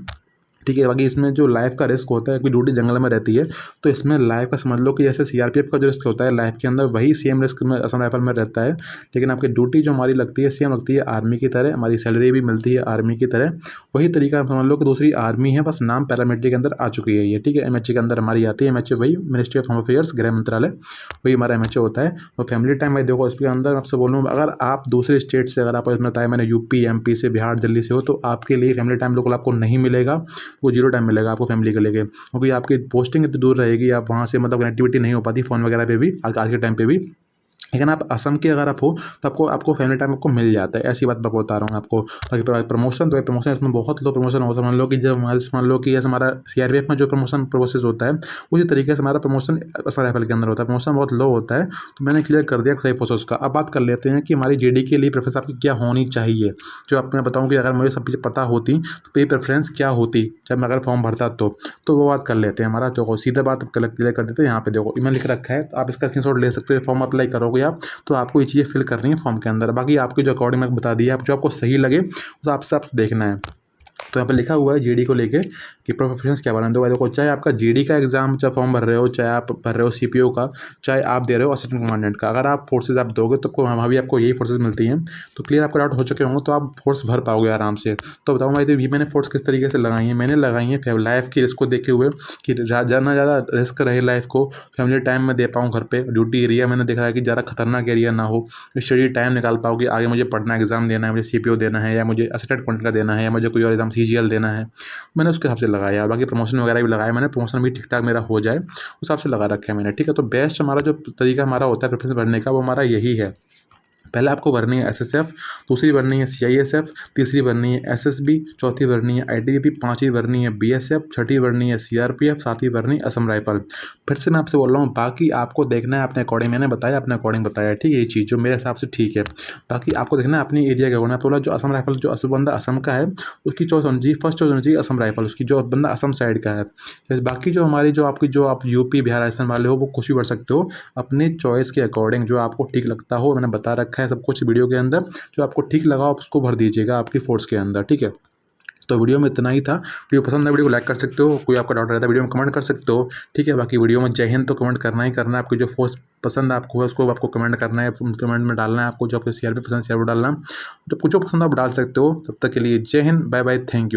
ठीक है। बाकी इसमें जो लाइफ का रिस्क होता है, कोई ड्यूटी जंगल में रहती है, तो इसमें लाइफ का समझ लो कि जैसे सीआरपीएफ का जो रिस्क होता है लाइफ के अंदर, वही सेम रिस्क में असम राइफल में रहता है। लेकिन आपकी ड्यूटी जो हमारी लगती है सेम लगती है आर्मी की तरह, हमारी सैलरी भी मिलती है आर्मी की तरह। वही तरीका समझ लो कि दूसरी आर्मी है, बस नाम पैरामिलिट्री के अंदर आ चुकी है ये। ठीक है। एमएचए के अंदर हमारी आती है। एमएचए वही मिनिस्ट्री ऑफ होम अफेयर्स, गृह मंत्रालय, वही हमारा एमएचए होता है। और फैमिली टाइम भाई देखो, इसके अंदर आपसे बोलूँ, अगर आप दूसरे स्टेट से, अगर आप इसमें बताया मैंने यूपी, एमपी से, बिहार, दिल्ली से हो, तो आपके लिए फैमिली टाइम बिल्कुल आपको नहीं मिलेगा, वो जीरो टाइम मिलेगा आपको फैमिली के लेके, क्योंकि आपकी पोस्टिंग इतनी दूर रहेगी, आप वहाँ से मतलब कनेक्टिविटी नहीं हो पाती फ़ोन वगैरह पे भी आज के टाइम पे भी। लेकिन आप असम के अगर आप हो तो आपको आपको फैमिली टाइम आपको मिल जाता है। ऐसी बात मैं बता रहा हूँ आपको। बाकी प्रमोशन तो है, प्रमोशन इसमें बहुत लो प्रमोशन होता है। मान लो कि जब हमारे मान लो कि जैसे हमारा सीआरपीएफ में जो प्रमोशन प्रोसेस होता है, उसी तरीके से हमारा प्रमोशन असम राइफल के अंदर होता है। प्रमोशन बहुत लो होता है, तो मैंने क्लियर कर दिया सही प्रोसेस का। अब बात कर लेते हैं कि हमारी जीडी के लिए प्रेफरेंस आपकी क्या होनी चाहिए। जो आप मैं बताऊँ कि अगर मुझे सब चीज़ें पता होती तो ये प्रेफरेंस क्या होती जब मैं अगर फॉर्म भरता, तो वो बात कर लेते हैं। हमारा तो सीधा बात क्लियर कर देते हैं। यहाँ पे देखो ईमेल लिख रखा है, तो आप इसका स्क्रीनशॉट ले सकते हो। फॉर्म अप्लाई करोगे आप, तो आपको ये चीज़ें फिल करनी है फॉर्म के अंदर। बाकी आपके जो अकॉर्डिंग मैं बता दिया, आप जो आपको सही लगे उस आपसे आप देखना है। तो यहाँ पे लिखा हुआ है जीडी को लेके कि प्रेफरेंस क्या बना। तो देखो, चाहे आपका जीडी का एग्जाम चाहे फॉर्म भर रहे हो, चाहे आप भर रहे हो सीपीओ का, चाहे आप दे रहे हो असिस्टेंट कमांडेंट का, अगर आप फोर्सेज आप दोगे तो वहाँ भी आपको यही फोर्सेज मिलती हैं। तो क्लियर आपको डाउट हो चुके होंगे, तो आप फोर्स भर पाओगे आराम से। तो बताऊँ भाई, तो ये मैंने फोर्स किस तरीके से लगाई है। मैंने लगाई है लाइफ की रिस्क को देखे हुए कि ज़्यादा ज़्यादा रिस्क रहे लाइफ को, फैमिली टाइम में दे पाऊँ घर पर। ड्यूटी एरिया मैंने देखा है कि ज़्यादा खतरनाक एरिया ना हो, स्टडी टाइम निकाल पाओ कि आगे मुझे पढ़ना, एग्जाम देना है, मुझे सीपीओ देना है, या मुझे असिस्टेंट कमांडेंट का देना है, या मुझे कोई और एग्जाम सीजीएल देना है। मैंने उसके हिसाब से लगाया। बाकी प्रमोशन वगैरह भी लगाया मैंने, प्रमोशन भी ठीक ठाक मेरा हो जाए उस हिसाब से लगा रखे हैं मैंने। ठीक है। तो बेस्ट हमारा जो तरीका हमारा होता है प्रेफरेंस भरने का, वो हमारा यही है। पहले आपको भरनी है एसएसएफ, दूसरी भरनी है सीआईएसएफ, तीसरी भरनी है एसएसबी, चौथी भरनी है आईटीबीपी, पांचवी भरनी है बीएसएफ, छठी भरनी है सीआरपीएफ, सातवीं भरनी असम राइफल। फिर से मैं आपसे बोल रहा हूँ, बाकी आपको देखना है अपने अकॉर्डिंग। मैंने बताया अपने अकॉर्डिंग बताया, ठीक है, ये चीज़ जो मेरे हिसाब से ठीक है। बाकी आपको देखना है अपनी एरिया का होना। तो जो असम राइफल, जो असम बंदा असम का है, उसकी चॉइस होनी चाहिए, फर्स्ट चॉइस होनी चाहिए असम राइफल, उसकी जो बंदा असम साइड का है। जैसे बाकी जो हमारी जो आपकी जो आप यूपी, बिहार, राजस्थान वाले हो, वो कुछ भी भर सकते हो अपने चॉइस के अकॉर्डिंग, जो आपको ठीक लगता हो। मैंने बता रखा है सब कुछ वीडियो के अंदर, जो आपको ठीक लगा आप उसको भर दीजिएगा आपकी फोर्स के अंदर। ठीक है। तो वीडियो में इतना ही था। वीडियो पसंद है, वीडियो को लाइक कर सकते हो। कोई आपका डाउट रहता है वीडियो में कमेंट कर सकते हो। ठीक है। बाकी वीडियो में जय हिंद तो कमेंट करना ही करना है। आपकी जो फोर्स पसंद आपको है उसको आपको कमेंट करना है, कमेंट में डालना है आपको। जो आपको सीआरपी पसंद है सीआरपी डालना, जब कुछ पसंद आप डाल सकते हो। तब तक के लिए जय हिंद, बाय बाय, थैंक यू।